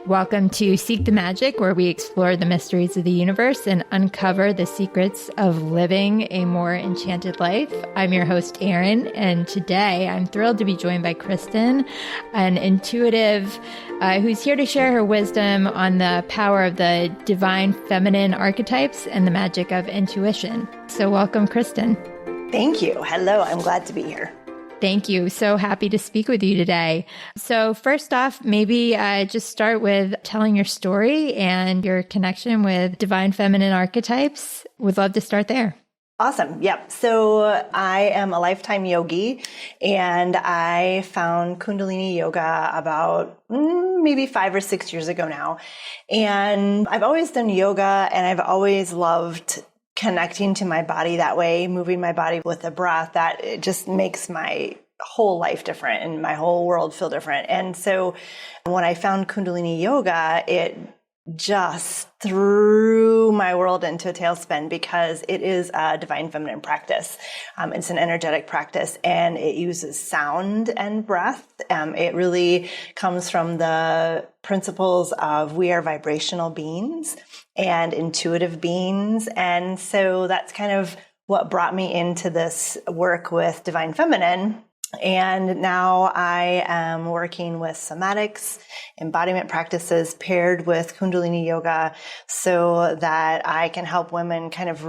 Welcome to Seek the Magic, where we explore the mysteries of the universe and uncover the secrets of living a more enchanted life. I'm your host, Erin, and today I'm thrilled to be joined by Kristin, an intuitive who's here to share her wisdom on the power of the divine feminine archetypes and the magic of intuition. So welcome, Kristin. Thank you. Hello. I'm glad to be here. Thank you. So happy to speak with you today. So first off, maybe just start with telling your story and your connection with divine feminine archetypes. Would love to start there. Awesome. Yep. So I am a lifetime yogi, and I found Kundalini Yoga about maybe 5 or 6 years ago now. And I've always done yoga, and I've always loved connecting to my body that way, moving my body with the breath. That it just makes my whole life different and my whole world feel different. And so when I found Kundalini Yoga, it just threw my world into a tailspin because it is a divine feminine practice. It's an energetic practice, and it uses sound and breath. It really comes from the principles of we are vibrational beings and intuitive beings. And so that's kind of what brought me into this work with divine feminine. And now I am working with somatics, embodiment practices paired with Kundalini Yoga so that I can help women kind of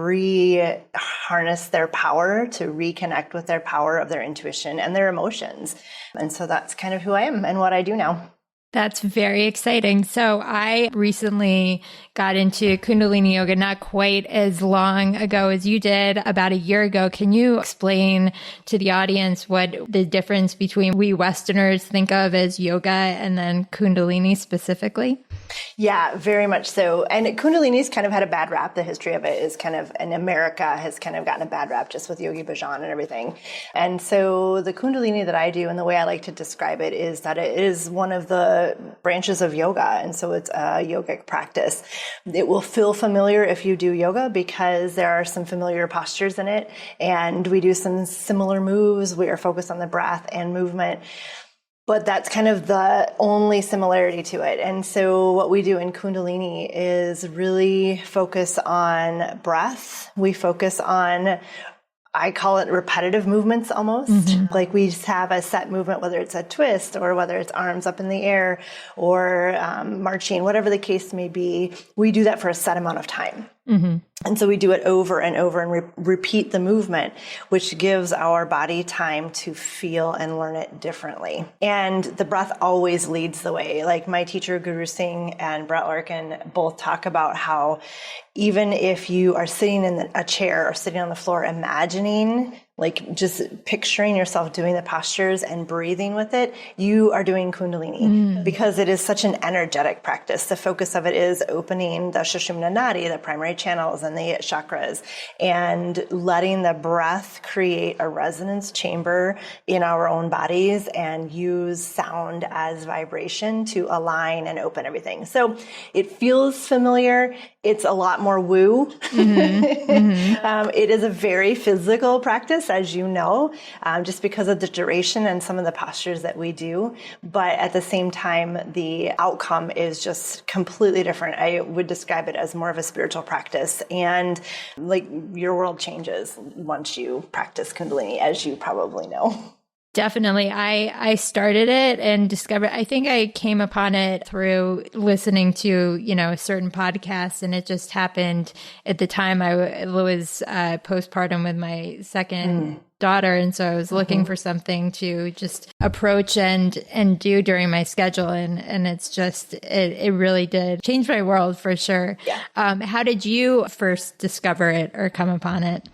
harness their power to reconnect with their power of their intuition and their emotions. And so that's kind of who I am and what I do now. That's very exciting. So I recently got into Kundalini Yoga not quite as long ago as you did, about a year ago. Can you explain to the audience what the difference between we Westerners think of as yoga and then Kundalini specifically? Yeah, very much so. And Kundalini's kind of had a bad rap. The history of it is kind of, in America, has kind of gotten a bad rap just with Yogi Bhajan and everything. And so the Kundalini that I do, and the way I like to describe it, is that it is one of the branches of yoga. And so it's a yogic practice. It will feel familiar if you do yoga because there are some familiar postures in it. And we do some similar moves. We are focused on the breath and movement. But that's kind of the only similarity to it. And so what we do in Kundalini is really focus on breath. We focus on, I call it repetitive movements almost. Mm-hmm. Like we just have a set movement, whether it's a twist or whether it's arms up in the air or marching, whatever the case may be. We do that for a set amount of time. Mm-hmm. And so we do it over and over and repeat the movement, which gives our body time to feel and learn it differently. And the breath always leads the way. Like my teacher, Guru Singh and Brett Larkin both talk about how even if you are sitting in a chair or sitting on the floor, imagining, like just picturing yourself doing the postures and breathing with it, you are doing Kundalini because it is such an energetic practice. The focus of it is opening the Sushumna Nadi, the primary channels and the chakras, and letting the breath create a resonance chamber in our own bodies and use sound as vibration to align and open everything. So it feels familiar. It's a lot more woo. Mm-hmm. Mm-hmm. It is a very physical practice, as you know, just because of the duration and some of the postures that we do. But at the same time, the outcome is just completely different. I would describe it as more of a spiritual practice. And like your world changes once you practice Kundalini, as you probably know. Definitely. I started it and discovered, I think I came upon it through listening to, a certain podcast, and it just happened at the time I was postpartum with my second daughter. And so I was looking for something to just approach and do during my schedule. And it's just, it really did change my world for sure. Yeah. How did you first discover it or come upon it?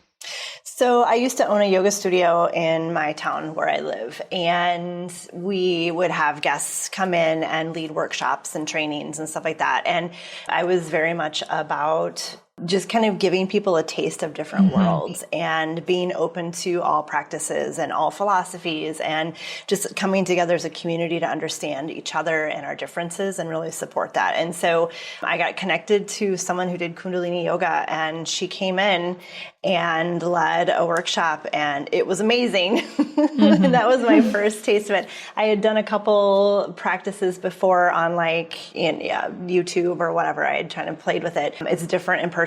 So I used to own a yoga studio in my town where I live, and we would have guests come in and lead workshops and trainings and stuff like that. And I was very much about just kind of giving people a taste of different worlds and being open to all practices and all philosophies and just coming together as a community to understand each other and our differences and really support that. And so I got connected to someone who did Kundalini Yoga, and she came in and led a workshop, and it was amazing. And that was my first taste of it. I had done a couple practices before on in YouTube or whatever. I had kind of played with it. It's different in person.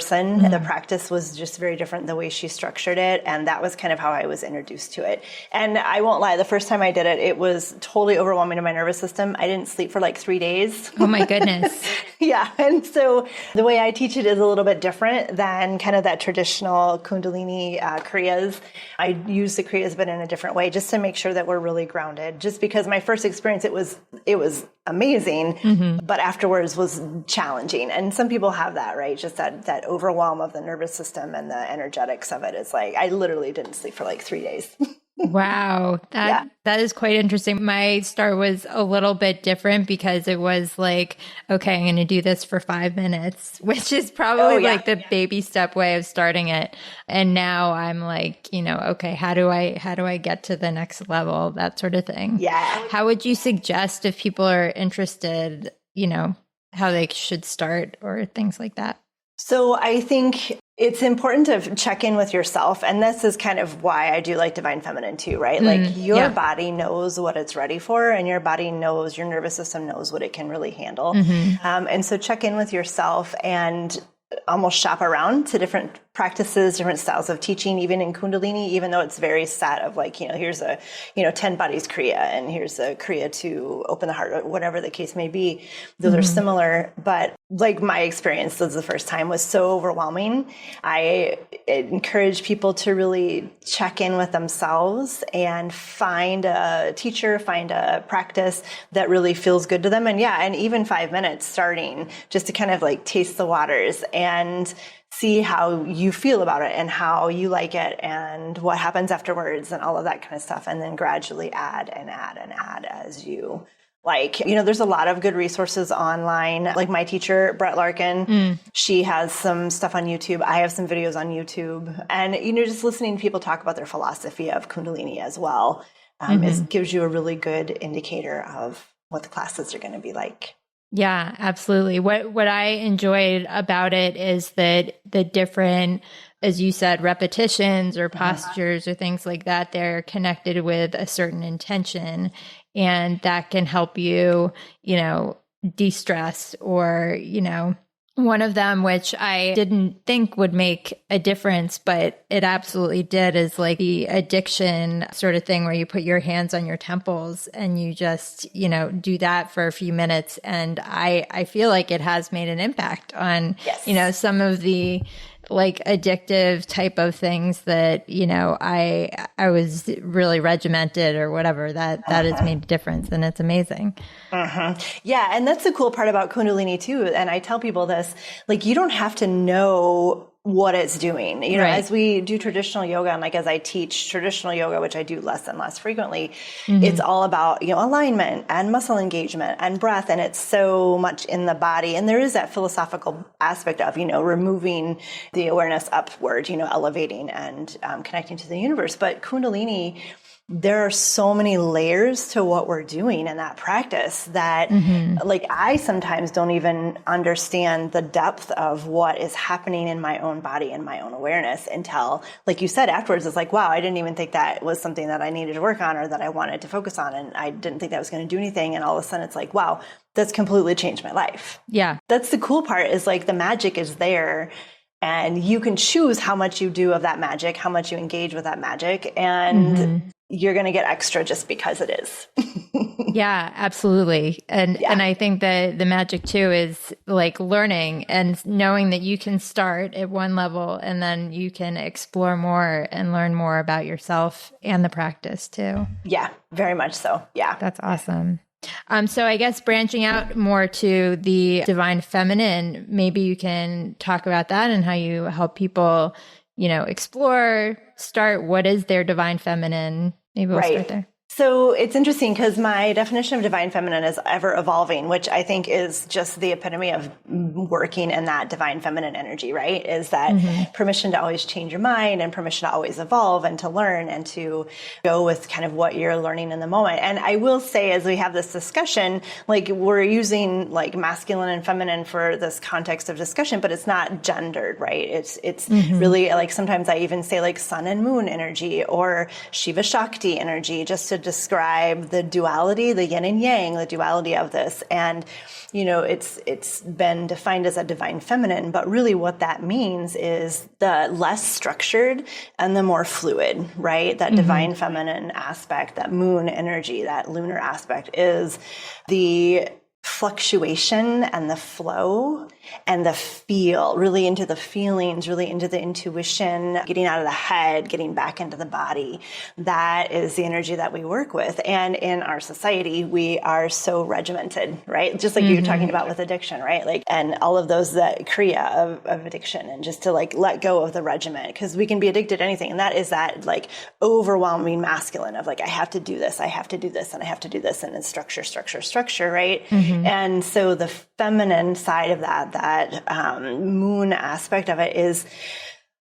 The practice was just very different the way she structured it. And that was kind of how I was introduced to it. And I won't lie, the first time I did it, it was totally overwhelming to my nervous system. I didn't sleep for like 3 days. Oh my goodness. Yeah. And so the way I teach it is a little bit different than kind of that traditional Kundalini Kriyas. I use the Kriyas, but in a different way, just to make sure that we're really grounded. Just because my first experience, it was amazing, but afterwards was challenging. And some people have that, right? Just that overwhelm of the nervous system and the energetics of it. It's like, I literally didn't sleep for like 3 days. Wow. That is quite interesting. My start was a little bit different because it was like, okay, I'm going to do this for 5 minutes, which is probably like the baby step way of starting it. And now I'm like, okay, how do I get to the next level? That sort of thing. Yeah. How would you suggest if people are interested, how they should start or things like that? So I think it's important to check in with yourself. And this is kind of why I do like Divine Feminine too, right? Like your body knows what it's ready for, and your body knows, your nervous system knows what it can really handle. And so check in with yourself and almost shop around to different practices, different styles of teaching, even in Kundalini, even though it's very set of like, here's a, 10 bodies Kriya, and here's a Kriya to open the heart, or whatever the case may be. Those are similar, but like my experience, this is the first time, was so overwhelming. I encourage people to really check in with themselves and find a teacher, find a practice that really feels good to them. And and even 5 minutes starting just to kind of like taste the waters and see how you feel about it and how you like it and what happens afterwards and all of that kind of stuff. And then gradually add and add and add as you like. There's a lot of good resources online. Like my teacher, Brett Larkin, she has some stuff on YouTube. I have some videos on YouTube. And, just listening to people talk about their philosophy of Kundalini as well gives you a really good indicator of what the classes are going to be like. Yeah, absolutely. What I enjoyed about it is that the different, as you said, repetitions or postures or things like that, they're connected with a certain intention, and that can help you, de-stress or, one of them, which I didn't think would make a difference, but it absolutely did, is like the addiction sort of thing where you put your hands on your temples and you just, do that for a few minutes. And I feel like it has made an impact on, some of the like addictive type of things that, I was really regimented or whatever, that has made a difference, and it's amazing. Yeah. And that's the cool part about Kundalini too. And I tell people this, like, you don't have to know what it's doing, as we do traditional yoga, and like as I teach traditional yoga, which I do less and less frequently, it's all about, alignment and muscle engagement and breath. And it's so much in the body. And there is that philosophical aspect of, removing the awareness upward, elevating and connecting to the universe. But Kundalini, there are so many layers to what we're doing in that practice that like I sometimes don't even understand the depth of what is happening in my own body and my own awareness until, like you said, afterwards, it's like, wow, I didn't even think that was something that I needed to work on or that I wanted to focus on. And I didn't think that was going to do anything. And all of a sudden it's like, wow, that's completely changed my life. Yeah. That's the cool part, is like the magic is there. And you can choose how much you do of that magic, how much you engage with that magic. And you're going to get extra just because it is. Yeah, absolutely. And I think that the magic too is like learning and knowing that you can start at one level and then you can explore more and learn more about yourself and the practice too. Yeah, very much so. Yeah. That's awesome. So I guess branching out more to the Divine Feminine, maybe you can talk about that and how you help people, explore, start, what is their Divine Feminine? Maybe we'll start there. So it's interesting because my definition of divine feminine is ever evolving, which I think is just the epitome of working in that divine feminine energy, right? Is that permission to always change your mind and permission to always evolve and to learn and to go with kind of what you're learning in the moment. And I will say, as we have this discussion, like we're using like masculine and feminine for this context of discussion, but it's not gendered, right? It's really like sometimes I even say like sun and moon energy or Shiva Shakti energy, just to describe the duality, the yin and yang, the duality of this. And, you know, it's been defined as a divine feminine, but really what that means is the less structured and the more fluid, right? That divine feminine aspect, that moon energy, that lunar aspect is the fluctuation and the flow and the feel, really into the feelings, really into the intuition, getting out of the head, getting back into the body. That is the energy that we work with. And in our society, we are so regimented, right? Just like you were talking about with addiction, right? Like, and all of those, that kriya of addiction, and just to like let go of the regiment, because we can be addicted to anything. And that is that like overwhelming masculine of like, I have to do this, I have to do this, and I have to do this. And it's structure, structure, structure, right? And so the feminine side of that moon aspect of it is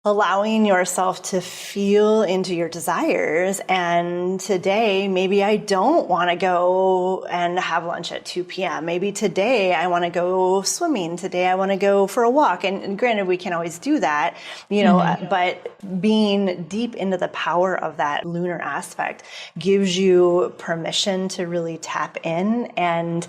allowing yourself to feel into your desires. And today, maybe I don't want to go and have lunch at 2 p.m. Maybe today I want to go swimming. Today I want to go for a walk. And granted, we can't always do that, you know, but being deep into the power of that lunar aspect gives you permission to really tap in and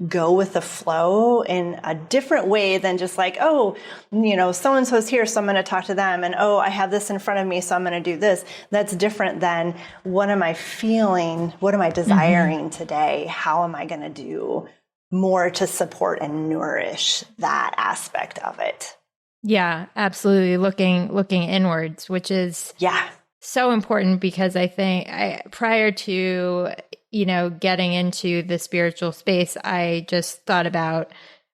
go with the flow in a different way than just like, oh, you know, so-and-so's here, so I'm going to talk to them. And, oh, I have this in front of me, so I'm going to do this. That's different than what am I feeling? What am I desiring today? How am I going to do more to support and nourish that aspect of it? Yeah, absolutely. Looking inwards, which is so important, because I think prior to, you know, getting into the spiritual space, I just thought about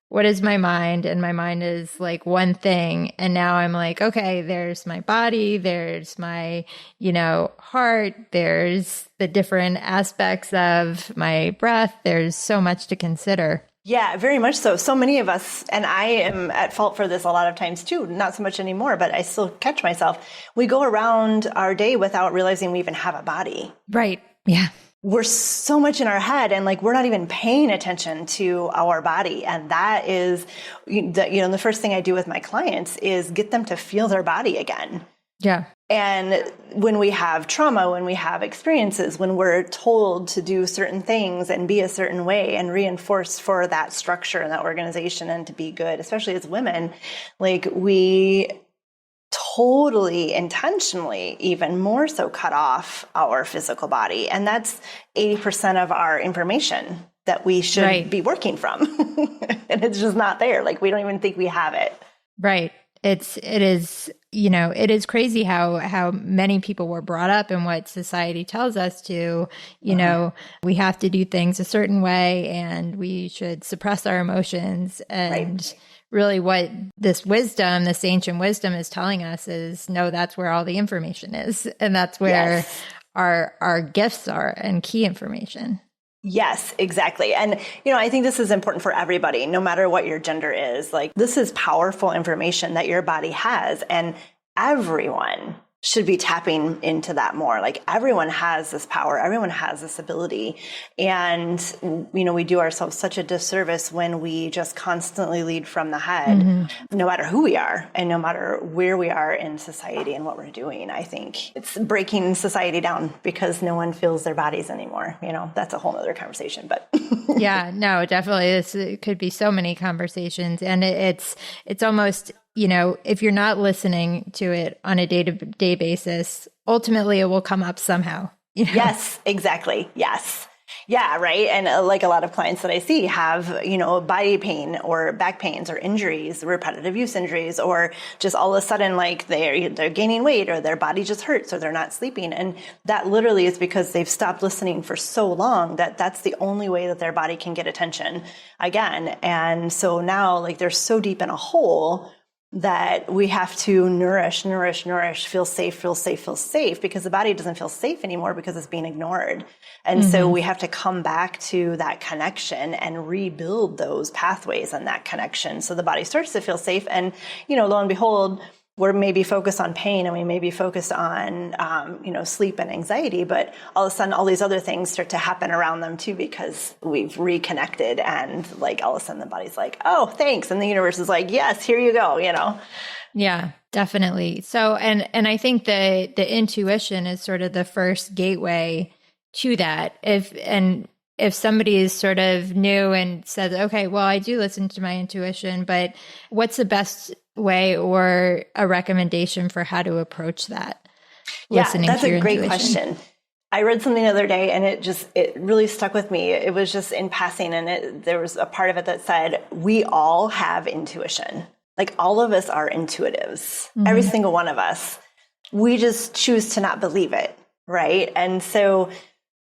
what is my mind, and my mind is like one thing. And now I'm like, okay, there's my body, there's my, you know, heart, there's the different aspects of my breath. There's so much to consider. Yeah, very much so. So many of us, and I am at fault for this a lot of times too, not so much anymore, but I still catch myself. We go around our day without realizing we even have a body. Right. Yeah. We're so much in our head, and like we're not even paying attention to our body. And that is, the first thing I do with my clients is get them to feel their body again. Yeah. And when we have trauma, when we have experiences, when we're told to do certain things and be a certain way and reinforced for that structure and that organization and to be good, especially as women, like we totally intentionally, even more so, cut off our physical body. And that's 80% of our information that we should be working from. And it's just not there. Like we don't even think we have it. Right. It is, you know, it is crazy how many people were brought up and what society tells us to, you know, we have to do things a certain way and we should suppress our emotions. And really what this wisdom, this ancient wisdom is telling us is, no, that's where all the information is. And that's where our gifts are and key information. Yes, exactly. And, you know, I think this is important for everybody, no matter what your gender is. Like, this is powerful information that your body has, and everyone should be tapping into that more. Like, everyone has this power. Everyone has this ability. And, you know, we do ourselves such a disservice when we just constantly lead from the head, no matter who we are and no matter where we are in society and what we're doing. I think it's breaking society down because no one feels their bodies anymore. You know, that's a whole other conversation, but yeah, no, definitely. It could be so many conversations, and it's almost, you know, if you're not listening to it on a day-to-day basis, ultimately it will come up somehow. You know? Yes, exactly. Yes. Yeah, right. And like a lot of clients that I see have, you know, body pain or back pains or injuries, repetitive use injuries, or just all of a sudden like they're gaining weight or their body just hurts or they're not sleeping. And that literally is because they've stopped listening for so long that that's the only way that their body can get attention again. And so now like they're so deep in a hole that we have to nourish, feel safe, because the body doesn't feel safe anymore because it's being ignored. And so we have to come back to that connection and rebuild those pathways and that connection. So the body starts to feel safe. And, lo and behold, we're maybe focused on pain and we may be focused on, sleep and anxiety, but all of a sudden all these other things start to happen around them too, because we've reconnected, and like all of a sudden the body's like, oh, thanks. And the universe is like, yes, here you go, Yeah, definitely. So, and I think the intuition is sort of the first gateway to that. If somebody is sort of new and says, okay, well, I do listen to my intuition, but what's the best way or a recommendation for how to approach that? Yeah, that's a great question. I read something the other day and it really stuck with me. It was just in passing, and there was a part of it that said, we all have intuition. Like, all of us are intuitives, every single one of us. We just choose to not believe it, right? And so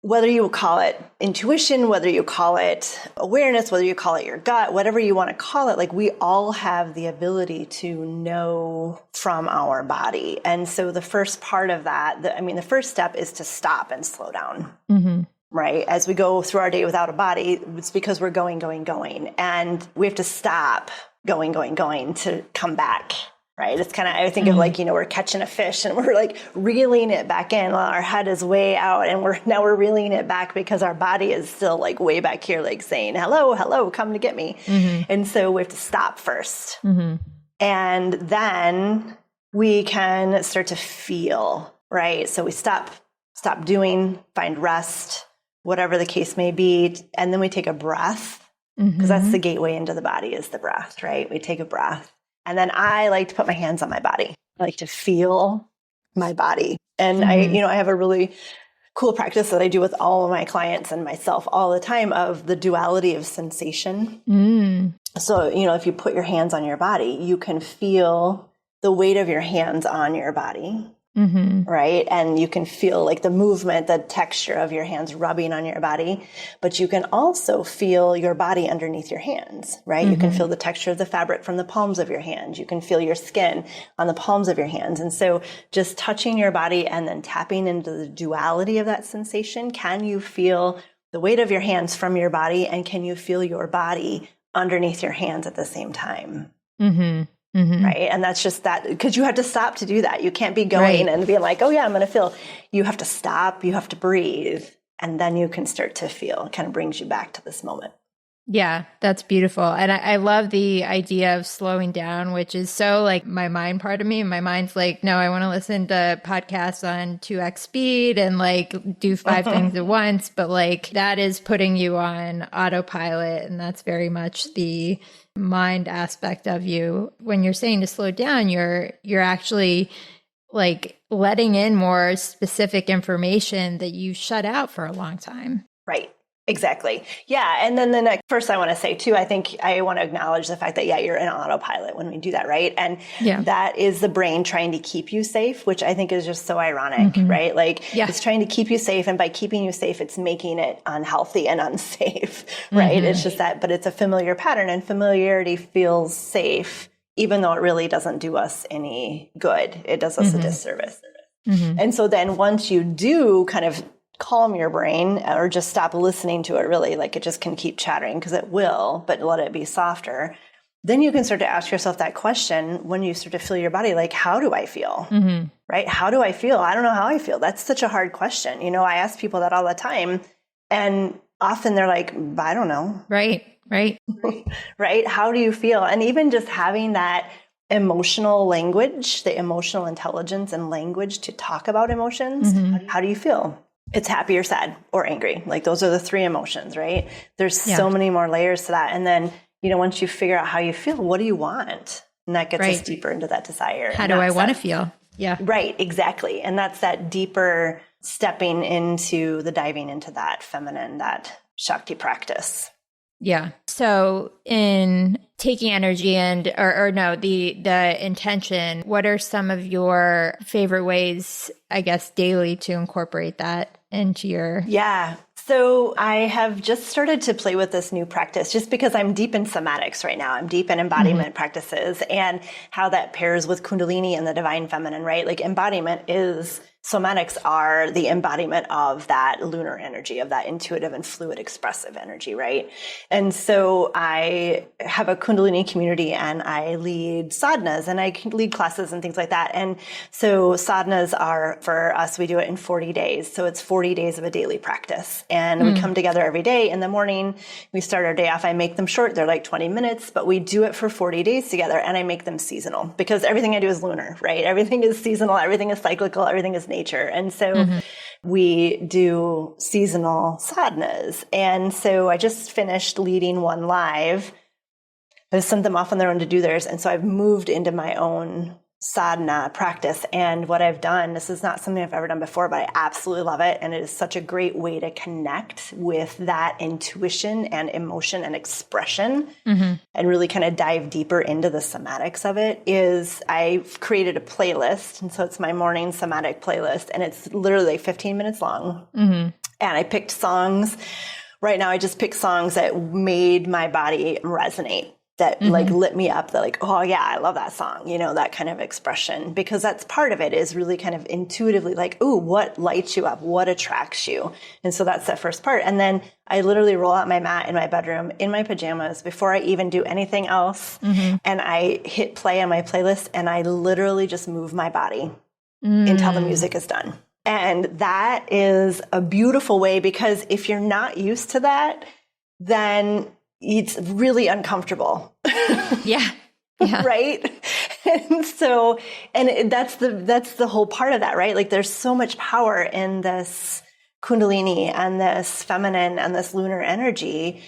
whether you call it intuition, whether you call it awareness, whether you call it your gut, whatever you want to call it, like, we all have the ability to know from our body. And so the first part of that, the first step is to stop and slow down, right? As we go through our day without a body, it's because we're going. And we have to stop going to come back. Right. It's kind of, I think of like, we're catching a fish and we're like reeling it back in while our head is way out, and we're reeling it back because our body is still like way back here, like saying, hello, come to get me. And so we have to stop first. And then we can start to feel, right? So we stop doing, find rest, whatever the case may be. And then we take a breath, because that's the gateway into the body, is the breath, right? We take a breath. And then I like to put my hands on my body. I like to feel my body. And I have a really cool practice that I do with all of my clients and myself all the time, of the duality of sensation. So, if you put your hands on your body, you can feel the weight of your hands on your body. Right. And you can feel like the movement, the texture of your hands rubbing on your body, but you can also feel your body underneath your hands, right? You can feel the texture of the fabric from the palms of your hands. You can feel your skin on the palms of your hands. And so just touching your body and then tapping into the duality of that sensation, can you feel the weight of your hands from your body, and can you feel your body underneath your hands at the same time? Right. And that's just that, because you have to stop to do that. You can't be going and being like, oh yeah, I'm going to feel. You have to stop, you have to breathe, and then you can start to feel. It kind of brings you back to this moment. Yeah, that's beautiful. And I love the idea of slowing down, which is so like my mind part of me. My mind's like, no, I want to listen to podcasts on 2x speed and like do 5 things at once. But like, that is putting you on autopilot. And that's very much the mind aspect of you. When you're saying to slow down, you're actually like letting in more specific information that you shut out for a long time. Right. Exactly. Yeah. And then first I want to say too, I think I want to acknowledge the fact that, you're in autopilot when we do that. Right. And that is the brain trying to keep you safe, which I think is just so ironic, right? Like it's trying to keep you safe. And by keeping you safe, it's making it unhealthy and unsafe, right? It's just that, but it's a familiar pattern, and familiarity feels safe, even though it really doesn't do us any good. It does us a disservice. And so then once you do kind of calm your brain, or just stop listening to it, really, like it just can keep chattering, because it will, but let it be softer. Then you can start to ask yourself that question when you start to feel your body, like, how do I feel? Right? How do I feel? I don't know how I feel. That's such a hard question. I ask people that all the time, and often they're like, I don't know. Right. Right? How do you feel? And even just having that emotional language, the emotional intelligence and language to talk about emotions. How do you feel? It's happy or sad or angry. Like, those are the 3 emotions, right? There's so many more layers to that. And then, once you figure out how you feel, what do you want? And that gets us deeper into that desire. How do I want to feel? Yeah. Right. Exactly. And that's that deeper stepping into the diving into that feminine, that Shakti practice. Yeah. So in taking energy the intention, what are some of your favorite ways, I guess, daily to incorporate that into your... Yeah. So I have just started to play with this new practice just because I'm deep in somatics right now. I'm deep in embodiment practices and how that pairs with Kundalini and the divine feminine, right? Like embodiment is, somatics are the embodiment of that lunar energy, of that intuitive and fluid expressive energy, right? And so I have a Kundalini community and I lead sadhanas and I lead classes and things like that. And so sadhanas are, for us, we do it in 40 days. So it's 40 days of a daily practice. And we come together every day in the morning. We start our day off. I make them short. They're like 20 minutes, but we do it for 40 days together. And I make them seasonal because everything I do is lunar, right? Everything is seasonal. Everything is cyclical. Everything is nature. And so we do seasonal sadhanas. And so I just finished leading one live. I sent them off on their own to do theirs. And so I've moved into my own sadhana practice. And what I've done, this is not something I've ever done before, but I absolutely love it. And it is such a great way to connect with that intuition and emotion and expression and really kind of dive deeper into the somatics of it, is I've created a playlist. And so it's my morning somatic playlist. And it's literally 15 minutes long. And I picked songs. Right now, I just picked songs that made my body resonate, that like lit me up, that like, oh yeah, I love that song, you know, that kind of expression, because that's part of it, is really kind of intuitively like, ooh, what lights you up? What attracts you? And so that's that first part. And then I literally roll out my mat in my bedroom in my pajamas before I even do anything else. And I hit play on my playlist and I literally just move my body until the music is done. And that is a beautiful way, because if you're not used to that, then it's really uncomfortable. Yeah. Right. And so, and that's the whole part of that, right? Like there's so much power in this Kundalini and this feminine and this lunar energy.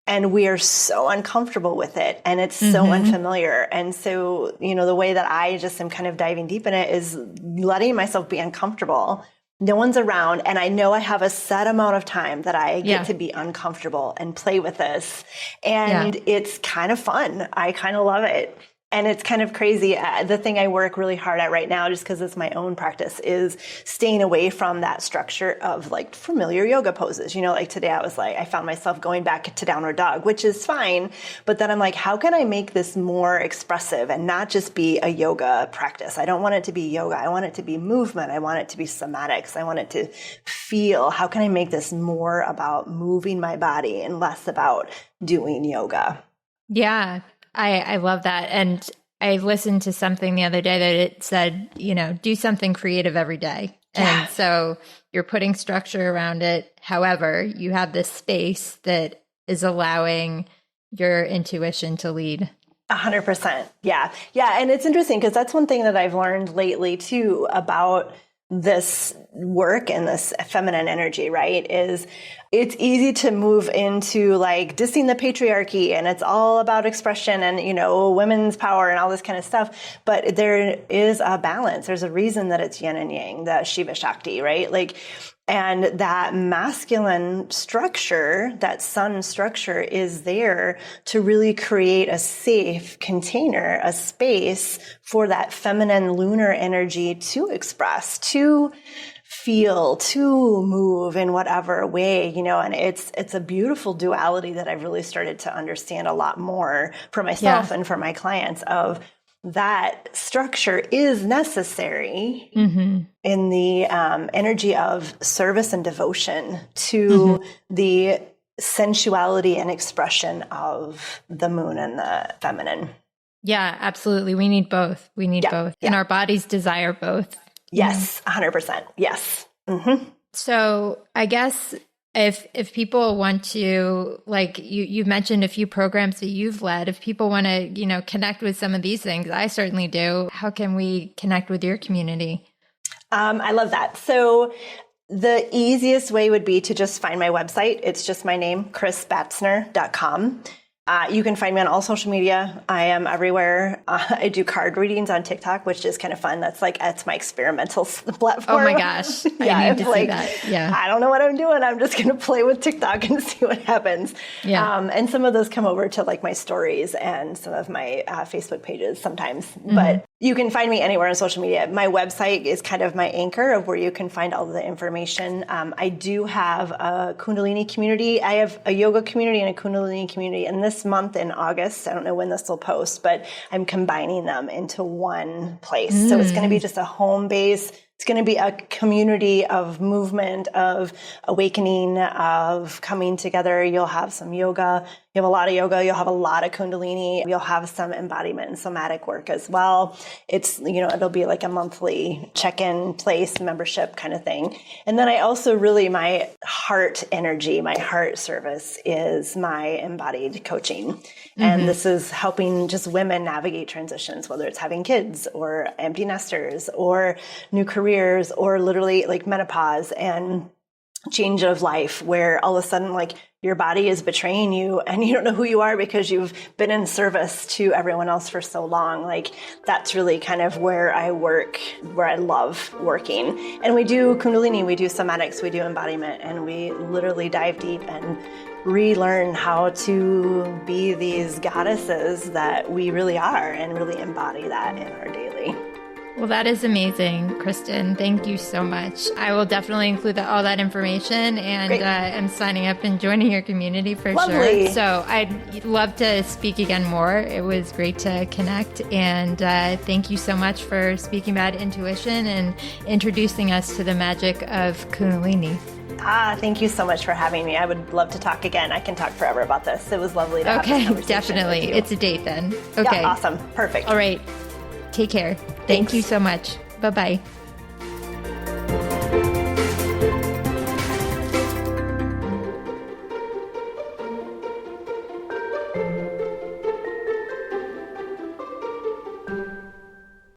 And we are so uncomfortable with it. And it's so unfamiliar. And so, you know, the way that I just am kind of diving deep in it is letting myself be uncomfortable. No one's around. And I know I have a set amount of time that I get to be uncomfortable and play with this. And it's kind of fun. I kind of love it. And it's kind of crazy. The thing I work really hard at right now, just because it's my own practice, is staying away from that structure of like familiar yoga poses. You know, like today I was like, I found myself going back to downward dog, which is fine. But then I'm like, how can I make this more expressive and not just be a yoga practice? I don't want it to be yoga. I want it to be movement. I want it to be somatics. I want it to feel. How can I make this more about moving my body and less about doing yoga? Yeah. I love that. And I listened to something the other day that it said, you know, do something creative every day. And so you're putting structure around it. However, you have this space that is allowing your intuition to lead. 100%. Yeah. Yeah. And it's interesting because that's one thing that I've learned lately too about this work and this feminine energy, right? Is it's easy to move into like dissing the patriarchy and it's all about expression and, you know, women's power and all this kind of stuff. But there is a balance. There's a reason that it's yin and yang, the Shiva Shakti, right? Like, and that masculine structure, that sun structure, is there to really create a safe container, a space for that feminine lunar energy to express, to feel, to move in whatever way, you know. And it's a beautiful duality that I've really started to understand a lot more for myself and for my clients, of that structure is necessary in the energy of service and devotion to the sensuality and expression of the moon and the feminine. Yeah, absolutely. We need both. We need both. And our bodies desire both. Yes, 100%. Yes. So I guess if people want to, like you mentioned a few programs that you've led, if people want to, you know, connect with some of these things, I certainly do. How can we connect with your community? I love that. So the easiest way would be to just find my website. It's just my name, krisbatzner.com. You can find me on all social media. I am everywhere. I do card readings on TikTok, which is kind of fun. That's my experimental platform. Oh my gosh. I need to see that. Yeah. I don't know what I'm doing. I'm just going to play with TikTok and see what happens. Yeah. And some of those come over to like my stories and some of my Facebook pages sometimes. But You can find me anywhere on social media. My website is kind of my anchor of where you can find all the information. I do have a Kundalini community. I have a yoga community and a Kundalini community. And this month in August, I don't know when this will post, but I'm combining them into one place. So it's going to be just a home base. It's going to be a community of movement, of awakening, of coming together. You'll have some yoga. You have a lot of yoga. You'll have a lot of Kundalini. You'll have some embodiment and somatic work as well. It's, it'll be like a monthly check-in place membership kind of thing. And then I also really, my heart energy, my heart service is my embodied coaching. And this is helping just women navigate transitions, whether it's having kids or empty nesters or new careers or literally like menopause and change of life, where all of a sudden like your body is betraying you and you don't know who you are because you've been in service to everyone else for so long. Like that's really kind of where I work, where I love working. And we do Kundalini, we do somatics, we do embodiment, and we literally dive deep and relearn how to be these goddesses that we really are and really embody that in our daily. Well, that is amazing, Kristin. Thank you so much. I will definitely include all that information, and I'm signing up and joining your community for Lovely. sure. So I'd love to speak again more. It was great to connect, and thank you so much for speaking about intuition and introducing us to the magic of Kundalini. Thank you so much for having me. I would love to talk again. I can talk forever about this. It was lovely to have this conversation. Definitely. With you. It's a date then. Okay. Yeah, awesome. Perfect. All right. Take care. Thank you so much. Bye-bye.